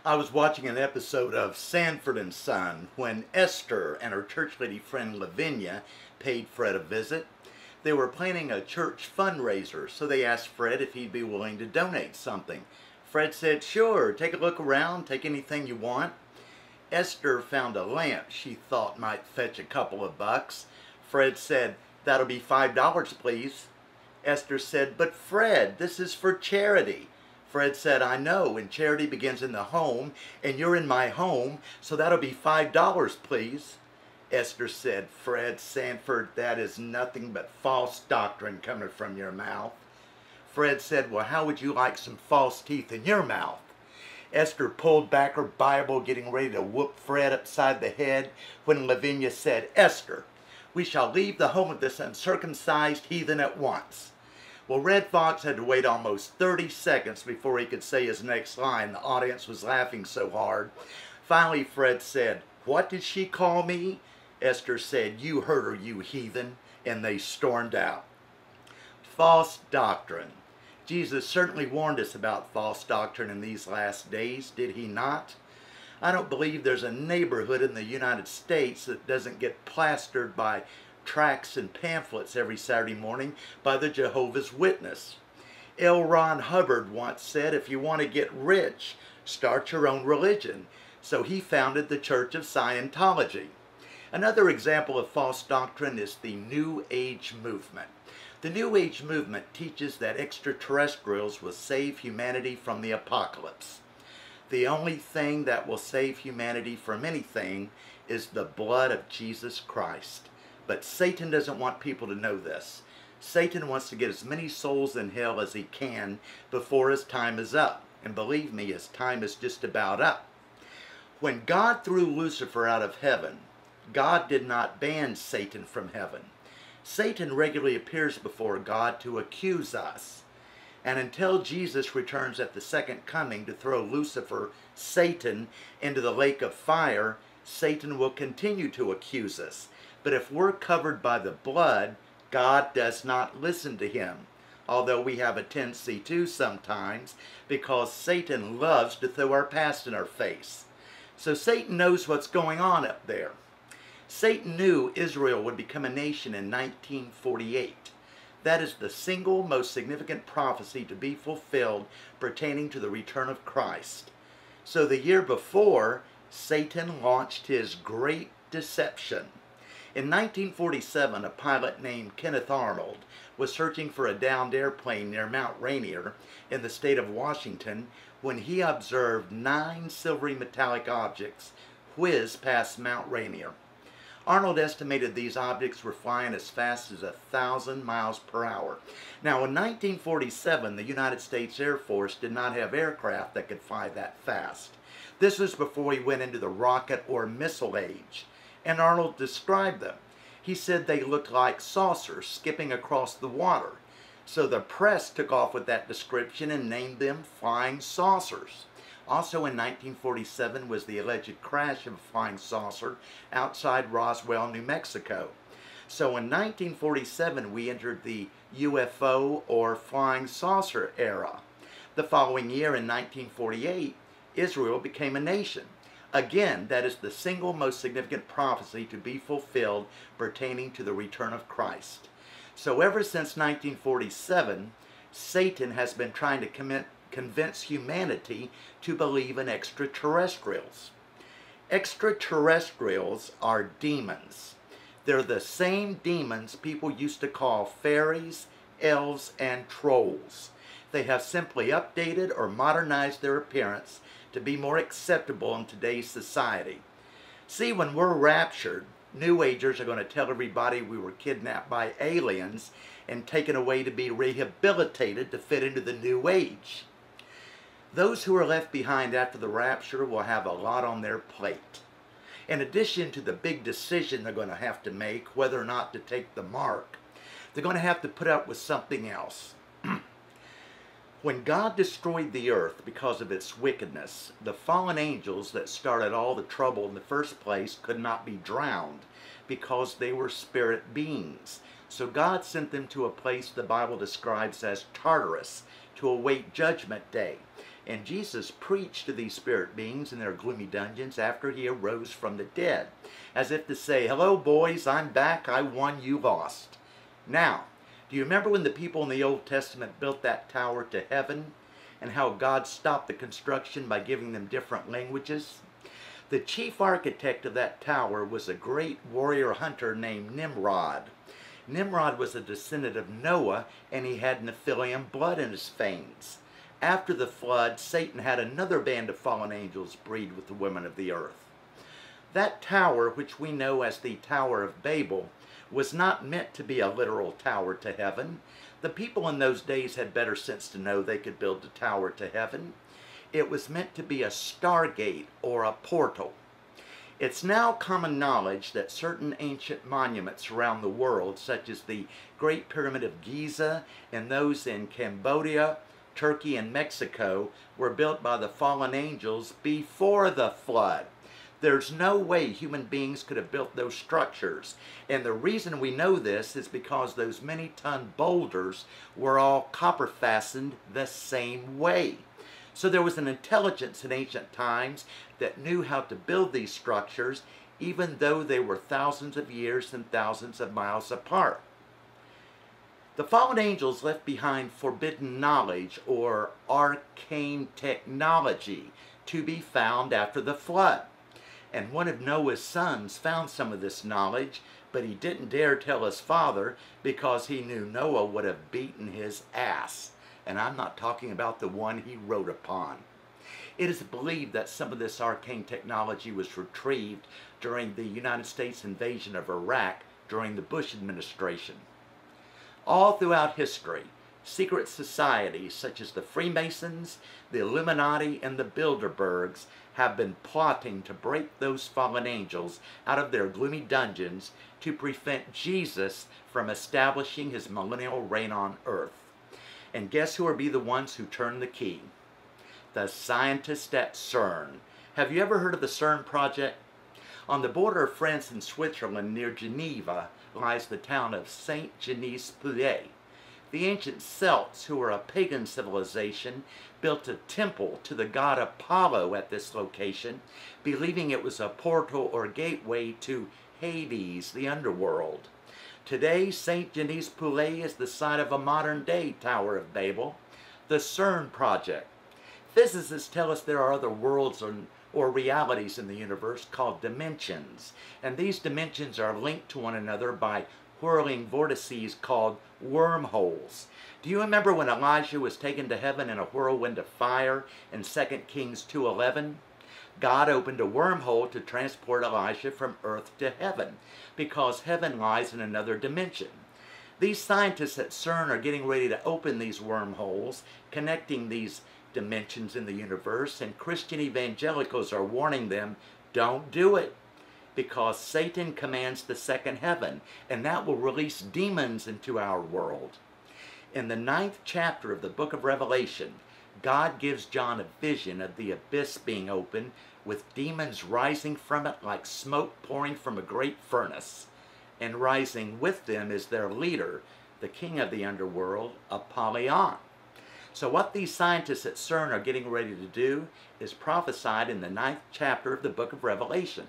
I was watching an episode of Sanford and Son when Esther and her church lady friend Lavinia paid Fred a visit. They were planning a church fundraiser, so they asked Fred if he'd be willing to donate something. Fred said, "Sure, take a look around, take anything you want." Esther found a lamp she thought might fetch a couple of bucks. Fred said, "That'll be $5, please." Esther said, "But Fred, this is for charity." Fred said, "I know, and charity begins in the home, and you're in my home, so that'll be $5, please." Esther said, "Fred Sanford, that is nothing but false doctrine coming from your mouth." Fred said, "Well, how would you like some false teeth in your mouth?" Esther pulled back her Bible, getting ready to whoop Fred upside the head, when Lavinia said, "Esther, we shall leave the home of this uncircumcised heathen at once." Well, Red Fox had to wait almost 30 seconds before he could say his next line. The audience was laughing so hard. Finally, Fred said, "What did she call me?" Esther said, "You heard her, you heathen," and they stormed out. False doctrine. Jesus certainly warned us about false doctrine in these last days, did he not? I don't believe there's a neighborhood in the United States that doesn't get plastered by tracts and pamphlets every Saturday morning by the Jehovah's Witness. L. Ron Hubbard once said, "If you want to get rich, start your own religion." So he founded the Church of Scientology. Another example of false doctrine is the New Age movement. The New Age movement teaches that extraterrestrials will save humanity from the apocalypse. The only thing that will save humanity from anything is the blood of Jesus Christ. But Satan doesn't want people to know this. Satan wants to get as many souls in hell as he can before his time is up. And believe me, his time is just about up. When God threw Lucifer out of heaven, God did not ban Satan from heaven. Satan regularly appears before God to accuse us. And until Jesus returns at the second coming to throw Lucifer, Satan, into the lake of fire, Satan will continue to accuse us. But if we're covered by the blood, God does not listen to him. Although we have a tendency to sometimes, because Satan loves to throw our past in our face. So Satan knows what's going on up there. Satan knew Israel would become a nation in 1948. That is the single most significant prophecy to be fulfilled pertaining to the return of Christ. So the year before, Satan launched his great deception. In 1947, a pilot named Kenneth Arnold was searching for a downed airplane near Mount Rainier in the state of Washington when he observed 9 silvery metallic objects whiz past Mount Rainier. Arnold estimated these objects were flying as fast as 1,000 miles per hour. Now, in 1947, the United States Air Force did not have aircraft that could fly that fast. This was before we went into the rocket or missile age. And Arnold described them. He said they looked like saucers skipping across the water. So the press took off with that description and named them flying saucers. Also in 1947 was the alleged crash of a flying saucer outside Roswell, New Mexico. So in 1947 we entered the UFO or flying saucer era. The following year in 1948, Israel became a nation. Again, that is the single most significant prophecy to be fulfilled pertaining to the return of Christ. So ever since 1947, Satan has been trying to convince humanity to believe in extraterrestrials. Extraterrestrials are demons. They're the same demons people used to call fairies, elves, and trolls. They have simply updated or modernized their appearance to be more acceptable in today's society. See, when we're raptured, New Agers are going to tell everybody we were kidnapped by aliens and taken away to be rehabilitated to fit into the New Age. Those who are left behind after the rapture will have a lot on their plate. In addition to the big decision they're going to have to make whether or not to take the mark, they're going to have to put up with something else. When God destroyed the earth because of its wickedness, the fallen angels that started all the trouble in the first place could not be drowned because they were spirit beings. So God sent them to a place the Bible describes as Tartarus to await Judgment Day. And Jesus preached to these spirit beings in their gloomy dungeons after he arose from the dead, as if to say, "Hello, boys, I'm back. I won, you lost." Now, do you remember when the people in the Old Testament built that tower to heaven, and how God stopped the construction by giving them different languages? The chief architect of that tower was a great warrior hunter named Nimrod. Nimrod was a descendant of Noah, and he had Nephilim blood in his veins. After the flood, Satan had another band of fallen angels breed with the women of the earth. That tower, which we know as the Tower of Babel, was not meant to be a literal tower to heaven. The people in those days had better sense to know they could build a tower to heaven. It was meant to be a stargate or a portal. It's now common knowledge that certain ancient monuments around the world, such as the Great Pyramid of Giza and those in Cambodia, Turkey, and Mexico, were built by the fallen angels before the flood. There's no way human beings could have built those structures. And the reason we know this is because those many-ton boulders were all copper fastened the same way. So there was an intelligence in ancient times that knew how to build these structures, even though they were thousands of years and thousands of miles apart. The fallen angels left behind forbidden knowledge or arcane technology to be found after the flood. And one of Noah's sons found some of this knowledge, but he didn't dare tell his father because he knew Noah would have beaten his ass. And I'm not talking about the one he rode upon. It is believed that some of this arcane technology was retrieved during the United States invasion of Iraq during the Bush administration. All throughout history, secret societies such as the Freemasons, the Illuminati, and the Bilderbergs have been plotting to break those fallen angels out of their gloomy dungeons to prevent Jesus from establishing his millennial reign on earth. And guess who will be the ones who turn the key? The scientists at CERN. Have you ever heard of the CERN project? On the border of France and Switzerland near Geneva lies the town of Saint-Denis-Poulet. The ancient Celts, who were a pagan civilization, built a temple to the god Apollo at this location, believing it was a portal or gateway to Hades, the underworld. Today, Saint-Denis-Poulet is the site of a modern-day Tower of Babel, the CERN project. Physicists tell us there are other worlds or realities in the universe called dimensions, and these dimensions are linked to one another by whirling vortices called wormholes. Do you remember when Elijah was taken to heaven in a whirlwind of fire in 2 Kings 2:11? God opened a wormhole to transport Elijah from earth to heaven, because heaven lies in another dimension. These scientists at CERN are getting ready to open these wormholes, connecting these dimensions in the universe, and Christian evangelicals are warning them, don't do it, because Satan commands the second heaven, and that will release demons into our world. In the 9th chapter of the book of Revelation, God gives John a vision of the abyss being opened, with demons rising from it like smoke pouring from a great furnace. And rising with them is their leader, the king of the underworld, Apollyon. So what these scientists at CERN are getting ready to do is prophesied in the 9th chapter of the book of Revelation.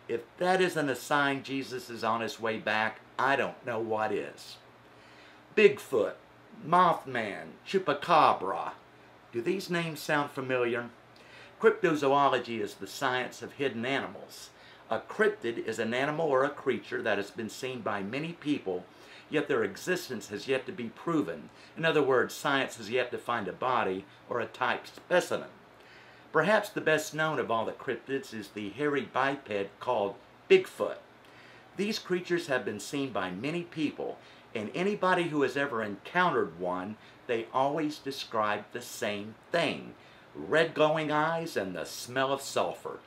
If that isn't a sign Jesus is on his way back, I don't know what is. Bigfoot, Mothman, Chupacabra. Do these names sound familiar? Cryptozoology is the science of hidden animals. A cryptid is an animal or a creature that has been seen by many people, yet their existence has yet to be proven. In other words, science has yet to find a body or a type specimen. Perhaps the best known of all the cryptids is the hairy biped called Bigfoot. These creatures have been seen by many people, and anybody who has ever encountered one, they always describe the same thing: red glowing eyes and the smell of sulfur.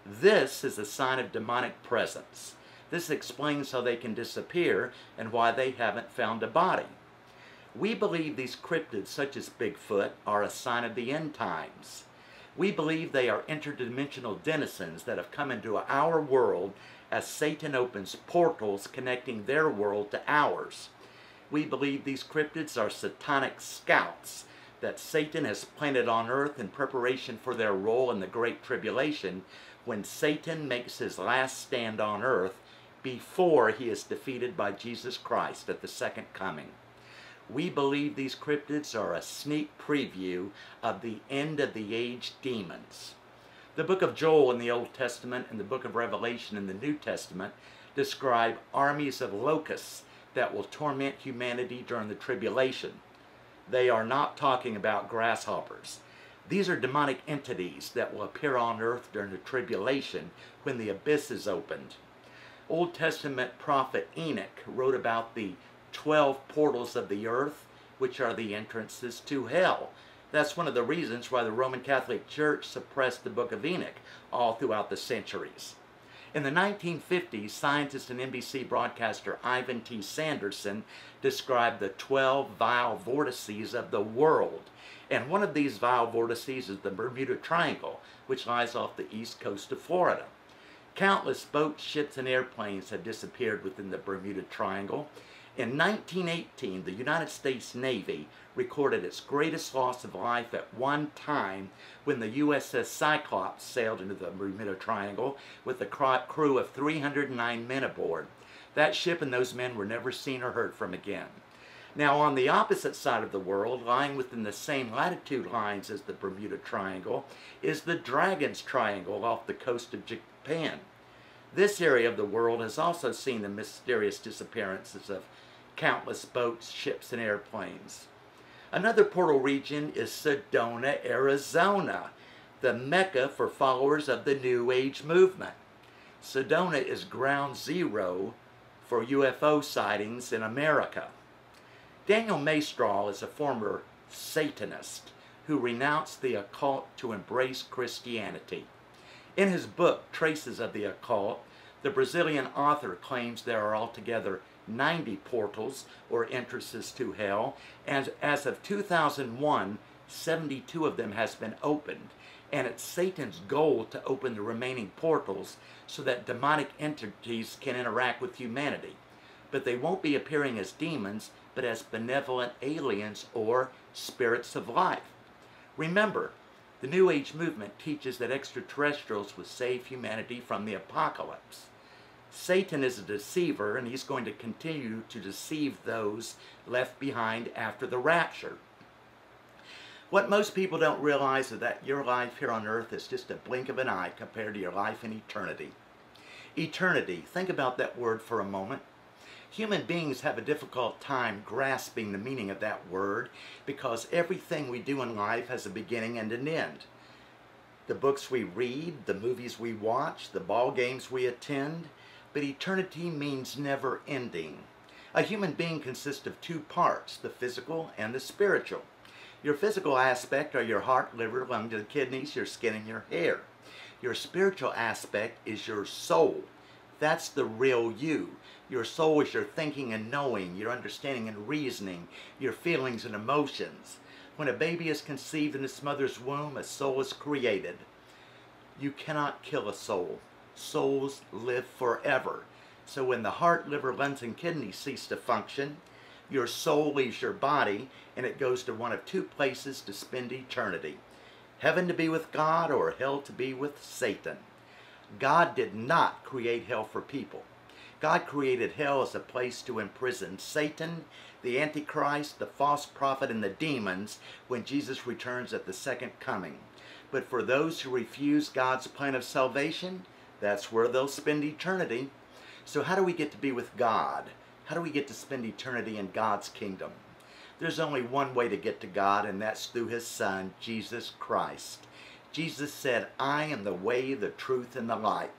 This is a sign of demonic presence. This explains how they can disappear and why they haven't found a body. We believe these cryptids, such as Bigfoot, are a sign of the end times. We believe they are interdimensional denizens that have come into our world as Satan opens portals connecting their world to ours. We believe these cryptids are satanic scouts, that Satan has planted on earth in preparation for their role in the Great Tribulation, when Satan makes his last stand on earth before he is defeated by Jesus Christ at the second coming. We believe these cryptids are a sneak preview of the end of the age demons. The book of Joel in the Old Testament and the book of Revelation in the New Testament describe armies of locusts that will torment humanity during the tribulation. They are not talking about grasshoppers. These are demonic entities that will appear on earth during the tribulation when the abyss is opened. Old Testament prophet Enoch wrote about the 12 portals of the earth, which are the entrances to hell. That's one of the reasons why the Roman Catholic Church suppressed the book of Enoch all throughout the centuries. In the 1950s, scientist and NBC broadcaster Ivan T. Sanderson described the 12 vile vortices of the world. And one of these vile vortices is the Bermuda Triangle, which lies off the east coast of Florida. Countless boats, ships, and airplanes have disappeared within the Bermuda Triangle. In 1918, the United States Navy recorded its greatest loss of life at one time when the USS Cyclops sailed into the Bermuda Triangle with a crew of 309 men aboard. That ship and those men were never seen or heard from again. Now, on the opposite side of the world, lying within the same latitude lines as the Bermuda Triangle, is the Dragon's Triangle off the coast of Japan. This area of the world has also seen the mysterious disappearances of countless boats, ships, and airplanes. Another portal region is Sedona, Arizona, the mecca for followers of the New Age movement. Sedona is ground zero for UFO sightings in America. Daniel Maystraw is a former Satanist who renounced the occult to embrace Christianity. In his book, Traces of the Occult, the Brazilian author claims there are altogether 90 portals or entrances to hell, and as of 2001, 72 of them has been opened, and it's Satan's goal to open the remaining portals so that demonic entities can interact with humanity. But they won't be appearing as demons, but as benevolent aliens or spirits of life. Remember, the New Age movement teaches that extraterrestrials will save humanity from the apocalypse. Satan is a deceiver, and he's going to continue to deceive those left behind after the rapture. What most people don't realize is that your life here on earth is just a blink of an eye compared to your life in eternity. Eternity, think about that word for a moment. Human beings have a difficult time grasping the meaning of that word because everything we do in life has a beginning and an end. The books we read, the movies we watch, the ball games we attend, but eternity means never ending. A human being consists of two parts, the physical and the spiritual. Your physical aspect are your heart, liver, lungs, and kidneys, your skin, and your hair. Your spiritual aspect is your soul. That's the real you. Your soul is your thinking and knowing, your understanding and reasoning, your feelings and emotions. When a baby is conceived in its mother's womb, a soul is created. You cannot kill a soul. Souls live forever. So when the heart, liver, lungs, and kidneys cease to function, your soul leaves your body and it goes to one of two places to spend eternity. Heaven to be with God or hell to be with Satan. God did not create hell for people. God created hell as a place to imprison Satan, the Antichrist, the false prophet, and the demons when Jesus returns at the second coming. But for those who refuse God's plan of salvation, that's where they'll spend eternity. So how do we get to be with God? How do we get to spend eternity in God's kingdom? There's only one way to get to God, and that's through His Son, Jesus Christ. Jesus said, I am the way, the truth, and the light.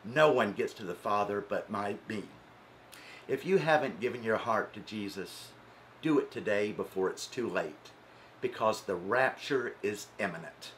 No one gets to the Father but by me. If you haven't given your heart to Jesus, do it today before it's too late, because the rapture is imminent.